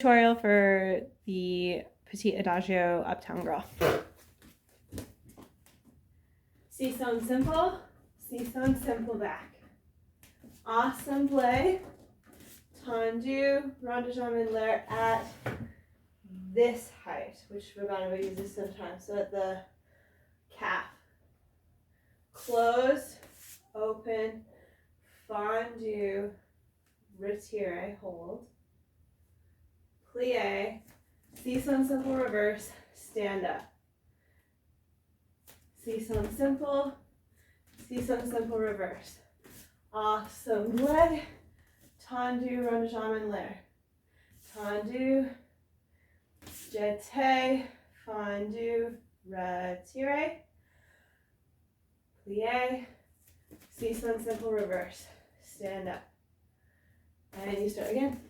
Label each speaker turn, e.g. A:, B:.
A: Tutorial for the Petit Adagio Uptown Girl. Seesaw simple, seesaw simple back. Assemble, tendu, rond de jambe en l'air at this height, which Ravana uses sometimes, so at the calf. Close, open, fondue, retire, hold. Plie, seesaw simple reverse, stand up. Seesaw simple reverse. Assemble, tendu, rond de jambe en l'air. Tendu, jeté, fondue, retire. Plie, seesaw simple reverse, stand up. And you start again.